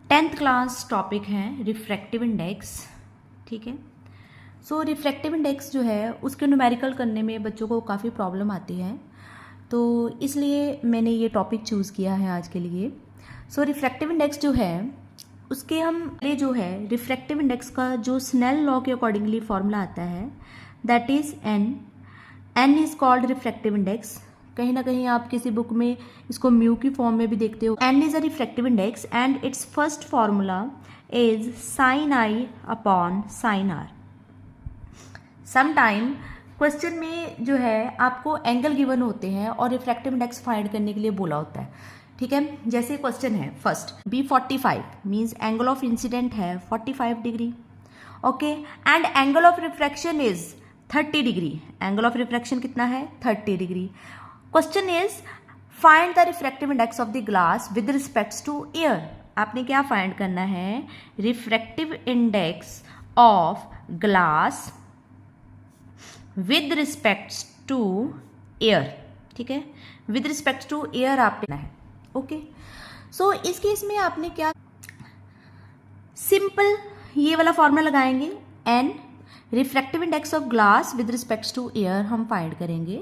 10th class topic है refractive index. ठीक है, सो रिफ्रैक्टिव इंडेक्स जो है उसके न्यूमेरिकल करने में बच्चों को काफ़ी प्रॉब्लम आती है, तो इसलिए मैंने ये टॉपिक चूज़ किया है आज के लिए। सो रिफ्रैक्टिव इंडेक्स जो है उसके हम ये जो है रिफ्रैक्टिव इंडेक्स का जो स्नेल लॉ के अकॉर्डिंगली फॉर्मूला आता है that is an is called refractive index. कहीं ना कहीं आप किसी बुक में इसको म्यू की फॉर्म में भी देखते हो। N is a refractive index and it's first formula is sine i upon sine r. Sometime question में जो है आपको एंगल गिवन होते हैं और रिफ्रैक्टिव इंडेक्स फाइंड करने के लिए बोला होता है। ठीक है, जैसे क्वेश्चन है first B45 means angle of incident है 45 degree, okay, and angle of refraction is 30 degree. Angle of refraction कितना है 30 degree. Question is find the refractive index of the glass with respects to air. आपने क्या find करना है, refractive index of glass with respects to air. ठीक है, with respects to air आप लेना है। ओके, सो इस केस में आपने क्या, सिंपल ये वाला फॉर्मूला लगाएंगे, n refractive index of glass with respects to air हम फाइंड करेंगे।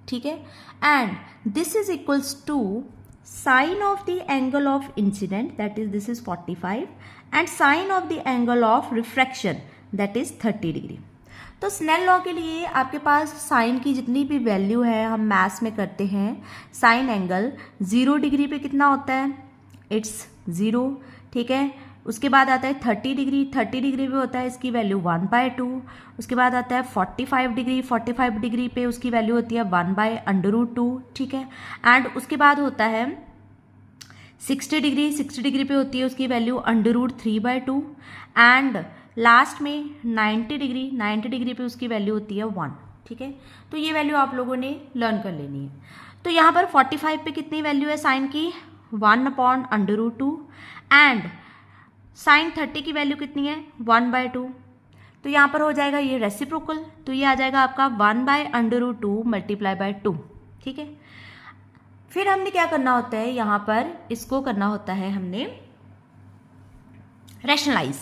ठीक है, and this is equals to sine of the angle of incident that is this is 45 and sine of the angle of refraction that is 30 degree. तो Snell law के लिए आपके पास sign की जितनी भी वैल्यू है हम मैथ्स में करते हैं, साइन एंगल 0 डिग्री पे कितना होता है, इट्स 0। ठीक है, उसके बाद आता है 30 डिग्री, 30 डिग्री पे होता है इसकी वैल्यू 1/2। उसके बाद आता है 45 डिग्री, 45 डिग्री पे उसकी वैल्यू होती है 1/√2। ठीक है, एंड उसके बाद होता है 60 डिग्री, 60 डिग्री पे होती है उसकी वैल्यू √3/2 एंड लास्ट में 90 डिग्री, 90 डिग्री पे उसकी वैल्यू होती है 1। ठीक है, तो ये वैल्यू आप लोगों ने लर्न कर लेनी है। तो यहाँ पर 45 पे कितनी वैल्यू है साइन की, 1/√2 एंड साइन 30 की वैल्यू कितनी है 1/2। तो यहाँ पर हो जाएगा ये रेसिप्रोकल, तो ये आ जाएगा आपका 1/√2 मल्टीप्लाई बाय 2। ठीक है, फिर हमने क्या करना होता है, यहाँ पर इसको करना होता है हमने रैशनलाइज।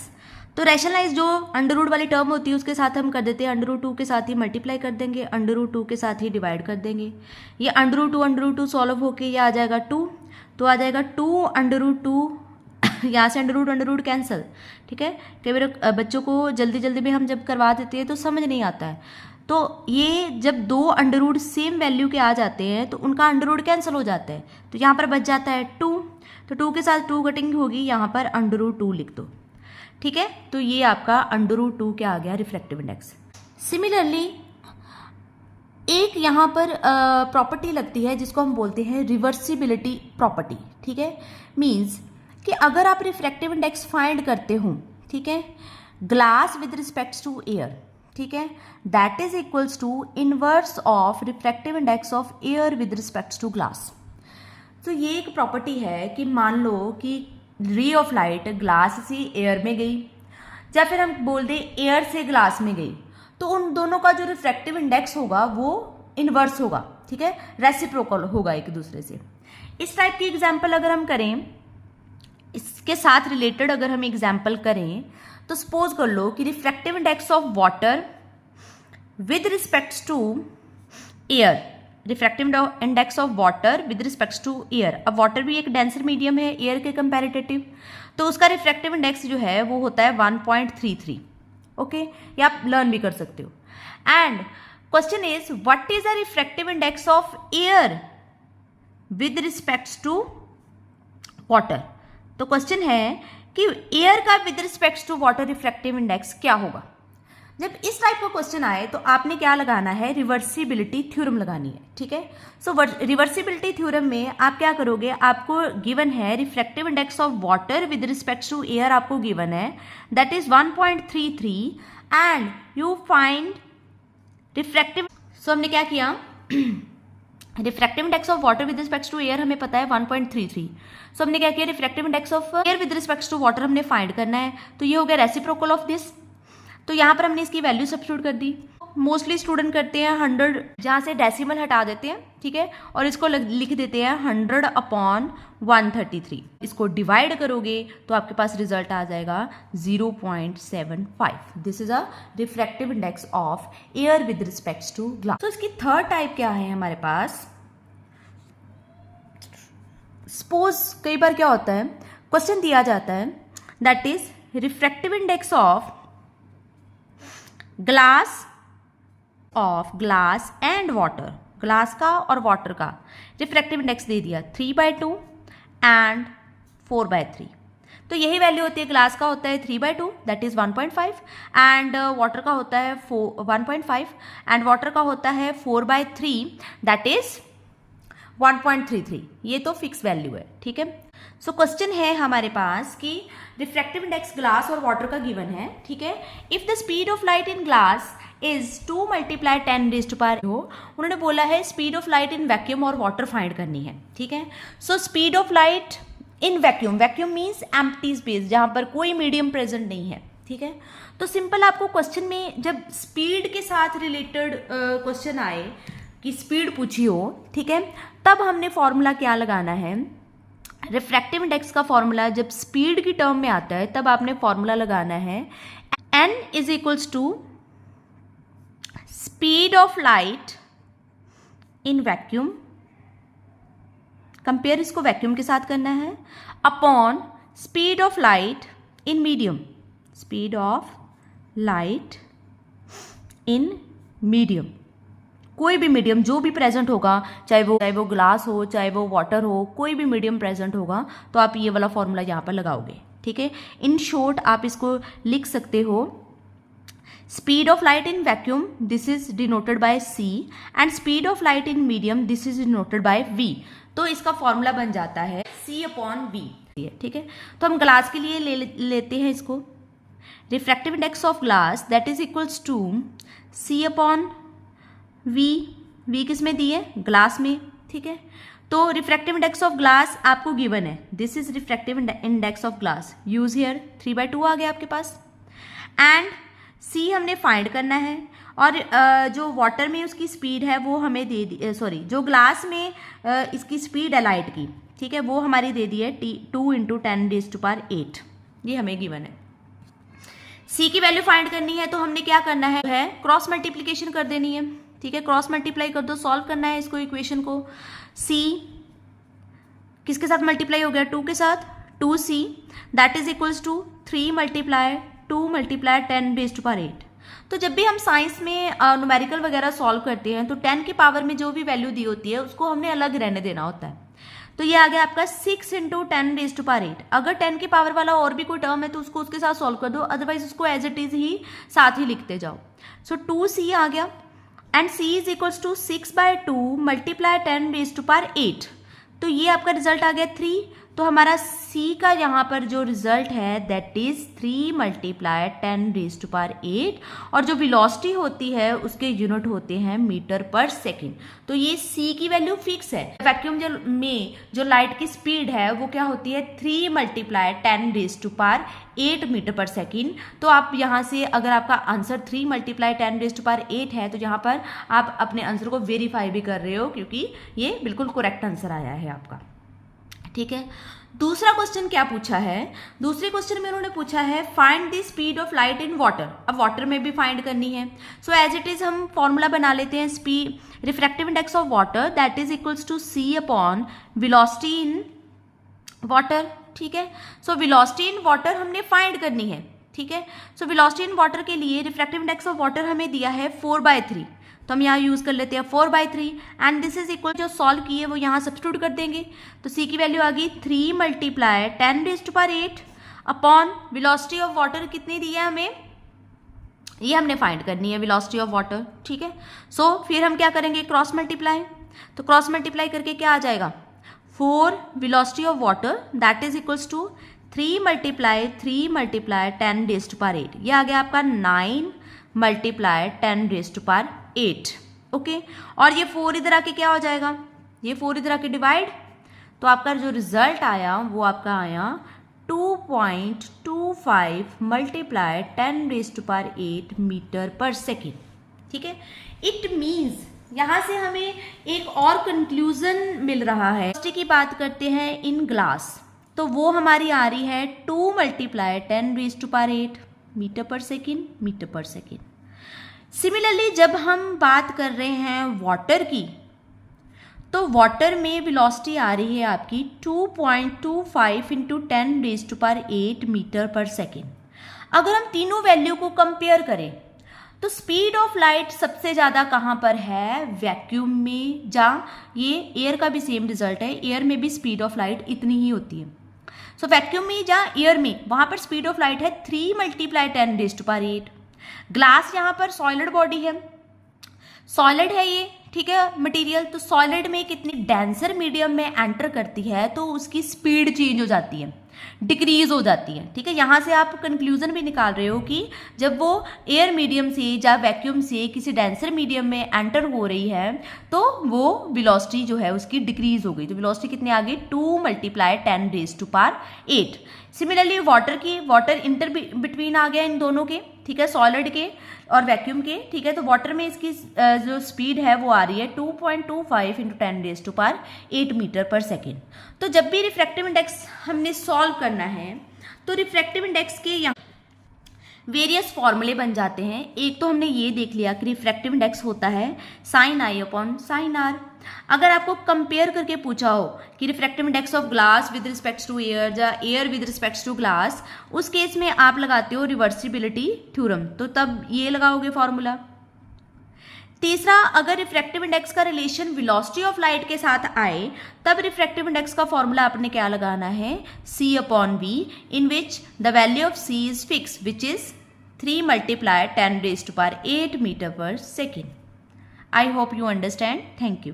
तो रैशनलाइज जो अंडर वाली टर्म होती है उसके साथ हम कर देते हैं √2 के साथ ही मल्टीप्लाई कर देंगे, √2 के साथ ही डिवाइड कर देंगे। ये √2 सॉल्व होके ये आ जाएगा 2, तो आ जाएगा 2 यहाँ से अंडर कैंसिल। ठीक है, कई बार बच्चों को जल्दी जल्दी में हम जब करवा देते हैं तो समझ नहीं आता है, तो ये जब 2 अंडर सेम वैल्यू के आ जाते हैं तो उनका अंडर कैंसिल हो जाता है, तो यहाँ पर बच जाता है 2, तो 2 के साथ 2 कटिंग होगी, यहाँ पर √2 लिख दो। ठीक है, तो ये आपका √2 क्या आ गया रिफ्रैक्टिव इंडेक्स। सिमिलरली एक यहाँ पर प्रॉपर्टी लगती है जिसको हम बोलते हैं रिवर्सिबिलिटी प्रॉपर्टी। ठीक है, मीन्स कि अगर आप रिफ्रैक्टिव इंडेक्स फाइंड करते हो, ठीक है, glass with respects to air, ठीक है, that is equals to inverse of refractive index of air with respects to glass. तो ये एक प्रॉपर्टी है कि मान लो कि रे ऑफ लाइट ग्लास से एयर में गई, या फिर हम बोल दें एयर से ग्लास में गई, तो उन दोनों का जो रिफ्रैक्टिव इंडेक्स होगा वो इनवर्स होगा। ठीक है, रेसिप्रोकल होगा एक दूसरे से। इस टाइप की एग्जाम्पल अगर हम करें, इसके साथ रिलेटेड अगर हम एग्जाम्पल करें, तो सपोज कर लो कि refractive index of water with respects to air, refractive index of water with respects to air. अब वाटर भी एक डेंसर मीडियम है एयर के कंपैरेटिव, तो उसका रिफ्रैक्टिव इंडेक्स जो है वो होता है 1.33। ओके, ये आप लर्न भी कर सकते हो। And question is what is the refractive index of air with respects to water. तो क्वेश्चन है कि एयर का with respects to water refractive index क्या होगा। जब इस टाइप का क्वेश्चन आए तो आपने क्या लगाना है, रिवर्सिबिलिटी थ्योरम लगानी है। ठीक है, सो रिवर्सिबिलिटी थ्योरम में आप क्या करोगे, आपको गिवन है refractive index of water with respect to air, आपको गिवन है that is 1.33 and you find refractive. So हमने क्या किया, refractive index of water with respect to air हमें पता है 1.33। सो हमने क्या किया, refractive index of air with respect to water हमने फाइंड करना है, तो ये हो गया रेसिप्रोकल ऑफ दिस। तो यहाँ पर हमने इसकी वैल्यू सब्स्टिट्यूट कर दी, मोस्टली स्टूडेंट करते हैं 100, जहाँ से डेसिमल हटा देते हैं, ठीक है, और इसको लिख देते हैं 100/133। इसको डिवाइड करोगे तो आपके पास रिजल्ट आ जाएगा 0.75। This is a refractive index of air with respects to glass. तो इसकी थर्ड टाइप क्या है हमारे पास, सपोज कई बार क्या होता है, क्वेश्चन दिया जाता है that is refractive index of glass and water, glass का और वाटर का रिफ्रैक्टिव इंडेक्स दे दिया 3/2 एंड 4/3। तो यही वैल्यू होती है, ग्लास का होता है 3/2 दैट इज 1.5 एंड वाटर का होता है 1.5 एंड वाटर का होता है 4/3 दैट इज 1.33। ये तो फिक्स वैल्यू है, ठीक है। सो क्वेश्चन है हमारे पास कि रिफ्रैक्टिव इंडेक्स ग्लास और वाटर का गिवन है, ठीक है। If the speed of light in glass is 2 × 10⁻⁸ हो, उन्होंने बोला है speed of light in vacuum और वाटर फाइंड करनी है, ठीक है। So speed of light in vacuum, vacuum means empty space जहां पर कोई मीडियम प्रेजेंट नहीं है, ठीक है। तो सिंपल आपको क्वेश्चन में जब स्पीड के साथ रिलेटेड क्वेश्चन आए कि स्पीड पूछी हो, ठीक है, तब हमने फॉर्मूला क्या लगाना है, रिफ्रैक्टिव इंडेक्स का फॉर्मूला जब स्पीड की टर्म में आता है तब आपने फॉर्मूला लगाना है n = speed of light in vacuum, compare इसको वैक्यूम के साथ करना है, upon speed of light in medium, speed of light in medium, कोई भी मीडियम जो भी प्रेजेंट होगा, चाहे वो ग्लास हो, चाहे वो वाटर हो, कोई भी मीडियम प्रेजेंट होगा तो आप ये वाला फॉर्मूला यहाँ पर लगाओगे, ठीक है। इन शॉर्ट आप इसको लिख सकते हो, speed of light in vacuum this is denoted by c and speed of light in medium this is denoted by v। तो इसका फॉर्मूला बन जाता है c/v, ठीक है। तो हम ग्लास के लिए लेते हैं इसको, refractive index of glass that is equals to c/v किस में दी है, ग्लास में, ठीक है। तो रिफ्रैक्टिव इंडेक्स ऑफ ग्लास आपको गिवन है, this is refractive index of glass, use here 3/2 आ गया आपके पास, एंड c हमने फाइंड करना है, और जो वाटर में उसकी स्पीड है वो हमें दे दी, सॉरी जो ग्लास में इसकी स्पीड है लाइट की, ठीक है, वो हमारी दे दी है 2 × 10⁸, ये हमें गिवन है। c की वैल्यू फाइंड करनी है तो हमने क्या करना है क्रॉस मल्टीप्लीकेशन कर देनी है, ठीक है, क्रॉस मल्टीप्लाई कर दो, सॉल्व करना है इसको, इक्वेशन को। c किसके साथ मल्टीप्लाई हो गया, 2 के साथ, 2c that is equals to 3 × 2 × 10⁸। तो जब भी हम साइंस में न्यूमेरिकल वगैरह सॉल्व करते हैं तो 10 की पावर में जो भी वैल्यू दी होती है उसको हमने अलग रहने देना होता है। तो ये आ गया आपका 6 × 10⁸। अगर 10 की पावर वाला और भी कोई टर्म है तो उसको उसके साथ सॉल्व कर दो, अदरवाइज उसको एज इट इज ही साथ ही लिखते जाओ। सो 2c आ गया and c is equals to 6/2 × 10⁸। तो ये आपका रिजल्ट आ गया 3। तो हमारा c का यहाँ पर जो रिजल्ट है दैट इज 3 × 10⁸, और जो वेलोसिटी होती है उसके यूनिट होते हैं मीटर/सेकंड। तो ये c की वैल्यू फिक्स है। वैक्यूम में जो लाइट की स्पीड है वो क्या होती है 3 × 10⁸ मीटर/सेकंड। तो आप यहाँ से अगर आपका आंसर 3 × 10⁸ है तो यहाँ पर आप अपने आंसर को वेरीफाई भी कर रहे हो, क्योंकि ये बिल्कुल करेक्ट आंसर आया है आपका, ठीक है। दूसरा क्वेश्चन क्या पूछा है, दूसरे क्वेश्चन में उन्होंने पूछा है find the speed of light in water. अब वाटर में भी फाइंड करनी है, सो एज इट इज हम फॉर्मूला बना लेते हैं, speed refractive index of water that is equals to c/ velocity in water, ठीक है। सो वेलोसिटी इन वाटर हमने फाइंड करनी है, ठीक है। सो वेलोसिटी इन वाटर के लिए रिफ्रैक्टिव इंडेक्स ऑफ वाटर हमें दिया है 4/3, तो हम यहाँ यूज कर लेते हैं 4/3 एंड दिस इज इक्वल, जो सॉल्व किए वो यहाँ सब्स्टिट्यूट कर देंगे। तो c की वैल्यू आ गई 3 × 10⁸ अपॉन वेलोसिटी ऑफ वाटर कितनी दी है हमें, ये हमने फाइंड करनी है वेलोसिटी ऑफ वाटर, ठीक है। सो फिर हम क्या करेंगे क्रॉस मल्टीप्लाई, तो क्रॉस मल्टीप्लाई करके क्या आ जाएगा 4 velocity of water that is equals to 3 × 10⁸, ये आ गया आपका 9 × 10⁸, ओके। और ये 4 इधर आके क्या हो जाएगा, ये 4 इधर आके डिवाइड, तो आपका जो रिजल्ट आया वो आपका आया 2.25 × 10⁸ मीटर/सेकंड, ठीक है। इट मीन्स यहाँ से हमें एक और कंक्लूजन मिल रहा है। की बात करते हैं इन ग्लास, तो वो हमारी आ रही है 2 × 10⁸ मीटर पर सेकेंड। सिमिलरली जब हम बात कर रहे हैं वाटर की, तो वाटर में वेलोसिटी आ रही है आपकी 2.25 × 10⁸ मीटर पर सेकेंड। अगर हम तीनों वैल्यू को कंपेयर करें तो स्पीड ऑफ लाइट सबसे ज़्यादा कहाँ पर है? वैक्यूम में। जहाँ ये एयर का भी सेम रिजल्ट है, एयर में भी स्पीड ऑफ लाइट इतनी ही होती है। सो वैक्यूम में जहाँ एयर में, वहाँ पर स्पीड ऑफ लाइट है 3 × 10⁸। ग्लास यहाँ पर सॉलिड बॉडी है, सॉलिड है ये, ठीक है, मटेरियल। तो सॉलिड में कितनी डेंसर मीडियम में एंटर करती है तो उसकी स्पीड चेंज हो जाती है, डिक्रीज हो जाती है, ठीक है। यहाँ से आप कंक्लूजन भी निकाल रहे हो कि जब वो एयर मीडियम से या वैक्यूम से किसी डेंसर मीडियम में एंटर हो रही है तो वो वेलोसिटी जो है उसकी डिक्रीज हो गई। तो वेलोसिटी कितनी आ गई? 2 × 10⁸। सिमिलरली वाटर की, वाटर इंटर बिटवीन आ गया इन दोनों के, ठीक है, सॉलिड के और वैक्यूम के, ठीक है। तो वाटर में इसकी जो स्पीड है वो आ रही है 2.25 × 10⁸ मीटर पर सेकेंड। तो जब भी रिफ्रैक्टिव इंडेक्स हमने सॉल्व करना है तो रिफ्रैक्टिव इंडेक्स के यहाँ वेरियस फॉर्मूले बन जाते हैं। एक तो हमने ये देख लिया कि रिफ्रैक्टिव इंडेक्स होता है sin I/sin r। अगर आपको कंपेयर करके पूछा हो कि refractive index of glass with respects to air या air with respects to glass, उस केस में आप लगाते हो रिवर्सिबिलिटी थ्योरम, तो तब ये लगाओगे फॉर्मूला। तीसरा, अगर रिफ्रैक्टिव इंडेक्स का रिलेशन वेलोसिटी ऑफ लाइट के साथ आए तब रिफ्रैक्टिव इंडेक्स का फॉर्मूला आपने क्या लगाना है? C/V, in which the value of C is fix, which is 3 × 10⁸ meter पर second. I hope you understand. Thank you.